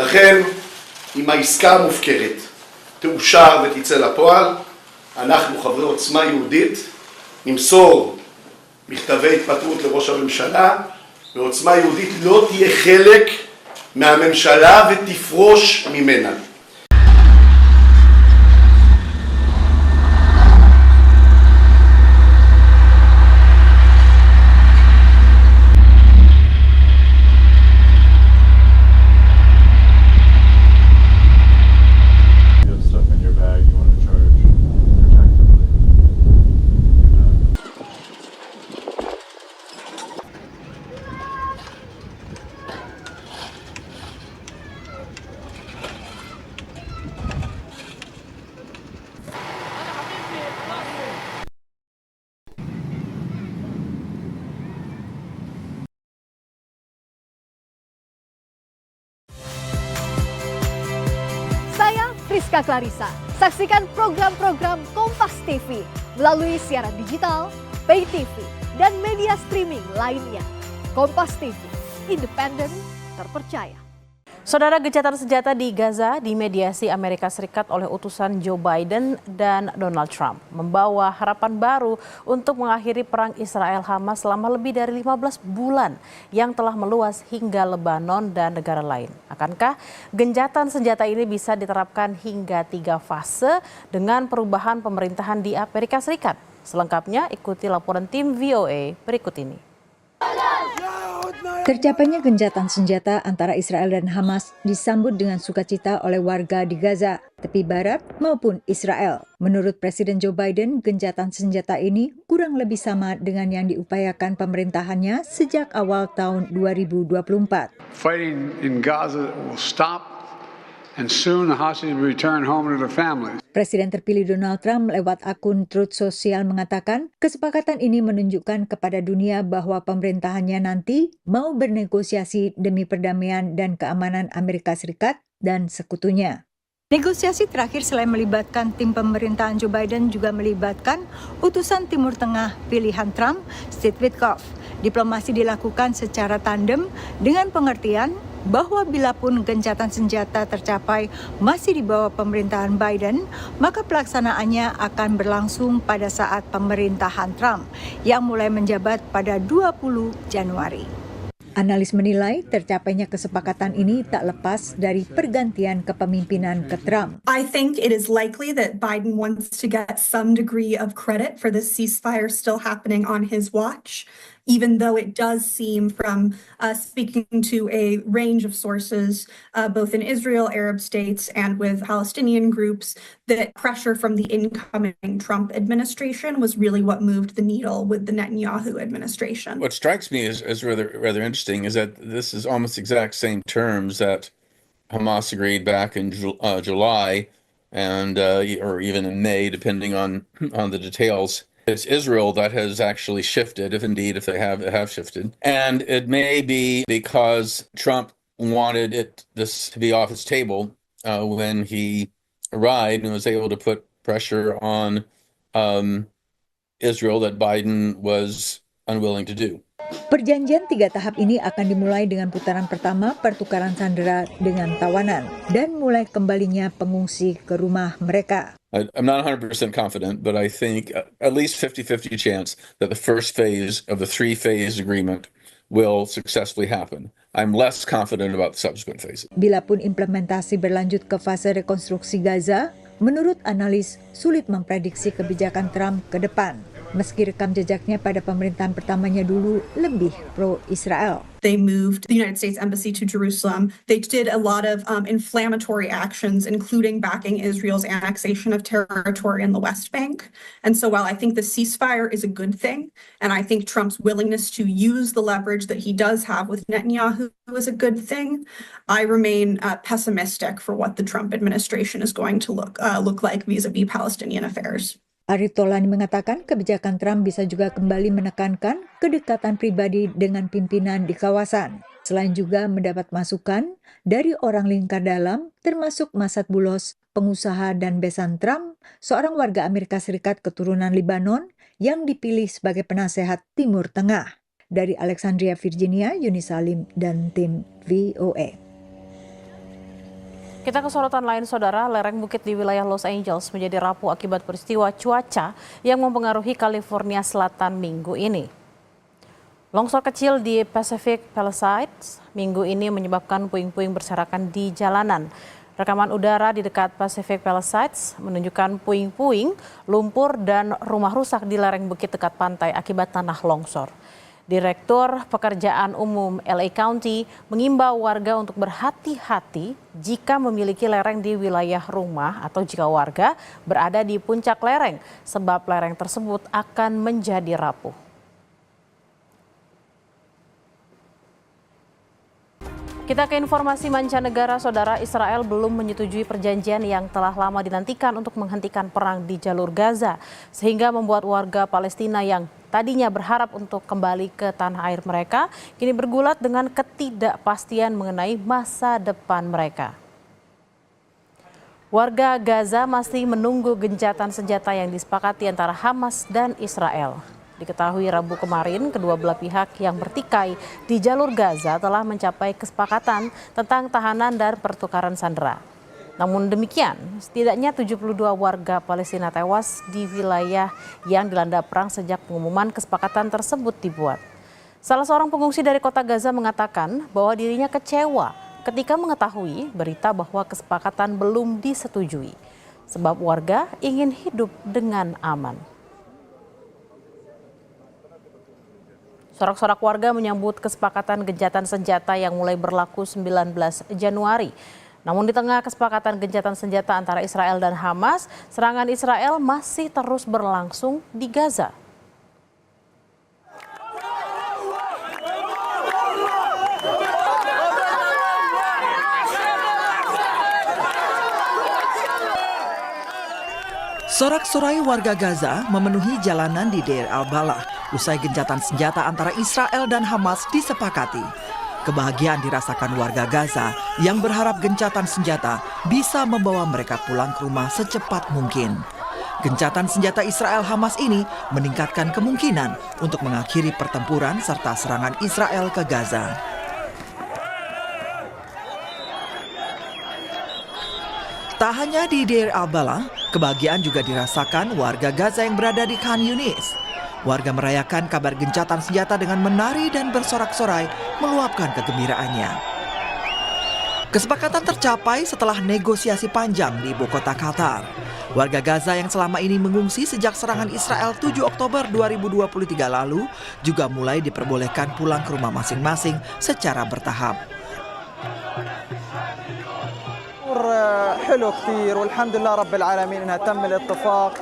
לכן, אם העסקה המופקרת תאושר ותצא לפועל, אנחנו חברי עוצמה יהודית נמסור מכתבי התפטרות לראש הממשלה, ועוצמה יהודית לא תהיה חלק מהממשלה ותפרוש ממנה. Rizka Clarissa. Saksikan program-program Kompas TV melalui siaran digital, pay TV, dan media streaming lainnya. Kompas TV, independen, terpercaya. Saudara, gencatan senjata di Gaza dimediasi Amerika Serikat oleh utusan Joe Biden dan Donald Trump, membawa harapan baru untuk mengakhiri perang Israel-Hamas selama lebih dari 15 bulan yang telah meluas hingga Lebanon dan negara lain. Akankah gencatan senjata ini bisa diterapkan hingga 3 fase dengan perubahan pemerintahan di Amerika Serikat? Selengkapnya ikuti laporan tim VOA berikut ini. Tercapainya gencatan senjata antara Israel dan Hamas disambut dengan sukacita oleh warga di Gaza, tepi barat maupun Israel. Menurut Presiden Joe Biden, gencatan senjata ini kurang lebih sama dengan yang diupayakan pemerintahannya sejak awal tahun 2024. Fighting in Gaza will stop and soon the hostages will return home to their families. Presiden terpilih Donald Trump lewat akun Truth Social mengatakan kesepakatan ini menunjukkan kepada dunia bahwa pemerintahannya nanti mau bernegosiasi demi perdamaian dan keamanan Amerika Serikat dan sekutunya. Negosiasi terakhir selain melibatkan tim pemerintahan Joe Biden juga melibatkan utusan Timur Tengah pilihan Trump, Steve Witkoff. Diplomasi dilakukan secara tandem dengan pengertian bahwa bila pun gencatan senjata tercapai masih di bawah pemerintahan Biden, maka pelaksanaannya akan berlangsung pada saat pemerintahan Trump yang mulai menjabat pada 20 Januari. Analis menilai tercapainya kesepakatan ini tak lepas dari pergantian kepemimpinan ke Trump. I think it is likely that Biden wants to get some degree of credit for the ceasefire still happening on his watch, even though it does seem from speaking to a range of sources, both in Israel, Arab states, and with Palestinian groups, that pressure from the incoming Trump administration was really what moved the needle with the Netanyahu administration. What strikes me as rather interesting is that this is almost exact same terms that Hamas agreed back in July and or even in May, depending on the details. It's Israel that has actually shifted, if they have shifted. And it may be because Trump wanted this to be off his table when he arrived and was able to put pressure on Israel that Biden was unwilling to do. Perjanjian 3 tahap ini akan dimulai dengan putaran pertama pertukaran sandera dengan tawanan dan mulai kembalinya pengungsi ke rumah mereka. I'm not 100% confident, but I think at least 50-50 chance that the first phase of the 3-phase agreement will successfully happen. I'm less confident about the subsequent phases. Bila pun implementasi berlanjut ke fase rekonstruksi Gaza, menurut analis sulit memprediksi kebijakan Trump ke depan. Meski rekam jejaknya pada pemerintahan pertamanya dulu lebih pro-Israel. They moved the United States Embassy to Jerusalem. They did a lot of inflammatory actions, including backing Israel's annexation of territory in the West Bank. And so while I think the ceasefire is a good thing, and I think Trump's willingness to use the leverage that he does have with Netanyahu is a good thing, I remain pessimistic for what the Trump administration is going to look like vis-a-vis Palestinian affairs. Arif Tolani mengatakan kebijakan Trump bisa juga kembali menekankan kedekatan pribadi dengan pimpinan di kawasan. Selain juga mendapat masukan dari orang lingkar dalam, termasuk Masad Bulos, pengusaha dan besan Trump, seorang warga Amerika Serikat keturunan Lebanon yang dipilih sebagai penasehat Timur Tengah. Dari Alexandria, Virginia, Yuni Salim dan tim VOA. Kita ke sorotan lain, saudara. Lereng bukit di wilayah Los Angeles menjadi rapuh akibat peristiwa cuaca yang mempengaruhi California Selatan minggu ini. Longsor kecil di Pacific Palisades minggu ini menyebabkan puing-puing berserakan di jalanan. Rekaman udara di dekat Pacific Palisades menunjukkan puing-puing, lumpur, dan rumah rusak di lereng bukit dekat pantai akibat tanah longsor. Direktur Pekerjaan Umum LA County mengimbau warga untuk berhati-hati jika memiliki lereng di wilayah rumah atau jika warga berada di puncak lereng, sebab lereng tersebut akan menjadi rapuh. Kita ke informasi mancanegara, saudara. Israel belum menyetujui perjanjian yang telah lama dinantikan untuk menghentikan perang di jalur Gaza, sehingga membuat warga Palestina yang tadinya berharap untuk kembali ke tanah air mereka, kini bergulat dengan ketidakpastian mengenai masa depan mereka. Warga Gaza masih menunggu gencatan senjata yang disepakati antara Hamas dan Israel. Diketahui Rabu kemarin, kedua belah pihak yang bertikai di jalur Gaza telah mencapai kesepakatan tentang tahanan dan pertukaran sandera. Namun demikian, setidaknya 72 warga Palestina tewas di wilayah yang dilanda perang sejak pengumuman kesepakatan tersebut dibuat. Salah seorang pengungsi dari kota Gaza mengatakan bahwa dirinya kecewa ketika mengetahui berita bahwa kesepakatan belum disetujui, sebab warga ingin hidup dengan aman. Sorak-sorak warga menyambut kesepakatan gencatan senjata yang mulai berlaku 19 Januari. Namun di tengah kesepakatan gencatan senjata antara Israel dan Hamas, serangan Israel masih terus berlangsung di Gaza. Sorak-sorai warga Gaza memenuhi jalanan di Deir al-Balah usai gencatan senjata antara Israel dan Hamas disepakati. Kebahagiaan dirasakan warga Gaza yang berharap gencatan senjata bisa membawa mereka pulang ke rumah secepat mungkin. Gencatan senjata Israel-Hamas ini meningkatkan kemungkinan untuk mengakhiri pertempuran serta serangan Israel ke Gaza. Tak hanya di Deir al-Balah, kebahagiaan juga dirasakan warga Gaza yang berada di Khan Yunis. Warga merayakan kabar gencatan senjata dengan menari dan bersorak-sorai meluapkan kegembiraannya. Kesepakatan tercapai setelah negosiasi panjang di ibu kota Qatar. Warga Gaza yang selama ini mengungsi sejak serangan Israel 7 Oktober 2023 lalu juga mulai diperbolehkan pulang ke rumah masing-masing secara bertahap. حلو كثير والحمد لله رب العالمين انها تم الاتفاق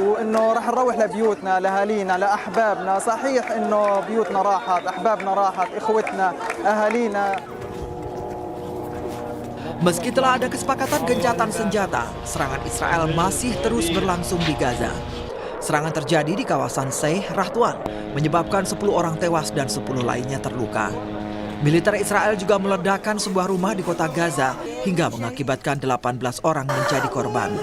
وانه رح نروح لبيوتنا لاهالينا لاحبابنا صحيح انه بيوتنا راحت احبابنا راحت اخوتنا اهالينا. Meski telah ada kesepakatan gencatan senjata, serangan Israel masih terus berlangsung di Gaza. Serangan terjadi di kawasan Sheikh Rahwan, menyebabkan 10 orang tewas dan 10 lainnya terluka. Militer Israel juga meledakkan sebuah rumah di kota Gaza hingga mengakibatkan 18 orang menjadi korban.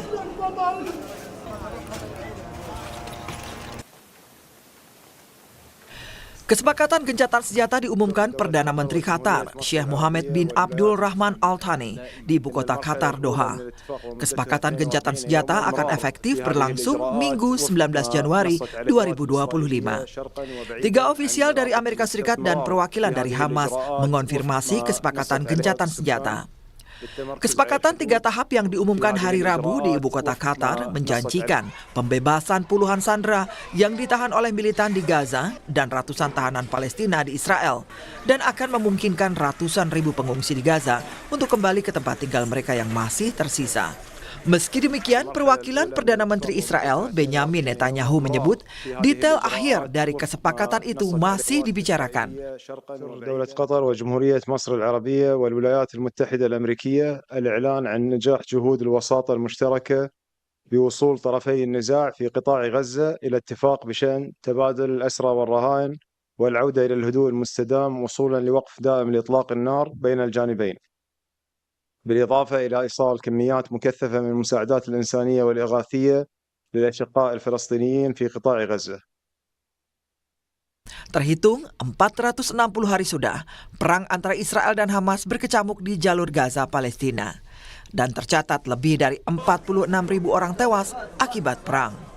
Kesepakatan gencatan senjata diumumkan Perdana Menteri Qatar, Sheikh Mohammed bin Abdul Rahman Al Thani di ibu kota Qatar, Doha. Kesepakatan gencatan senjata akan efektif berlangsung Minggu 19 Januari 2025. 3 ofisial dari Amerika Serikat dan perwakilan dari Hamas mengonfirmasi kesepakatan gencatan senjata. Kesepakatan 3 tahap yang diumumkan hari Rabu di ibu kota Qatar menjanjikan pembebasan puluhan sandera yang ditahan oleh militan di Gaza dan ratusan tahanan Palestina di Israel, dan akan memungkinkan ratusan ribu pengungsi di Gaza untuk kembali ke tempat tinggal mereka yang masih tersisa. Meski demikian, perwakilan Perdana Menteri Israel Benjamin Netanyahu menyebut detail akhir dari kesepakatan itu masih dibicarakan. دولة قطر وجمهورية مصر العربية والولايات المتحدة الأمريكية الإعلان عن نجاح جهود الوساطة المشتركة بوصول طرفي النزاع في قطاع غزة إلى اتفاق بشأن تبادل الأسرى والرهائن والعودة إلى الهدوء المستدام وصولا لوقف دائم لإطلاق النار بين الجانبين. بالإضافة إلى إيصال كميات مكثفة من المساعدات الإنسانية والإغاثية للأشقاء الفلسطينيين في قطاع غزة. Terhitung 460 hari sudah, perang antara Israel dan Hamas berkecamuk di jalur Gaza, Palestina. dan tercatat lebih dari 46.000 orang tewas akibat perang.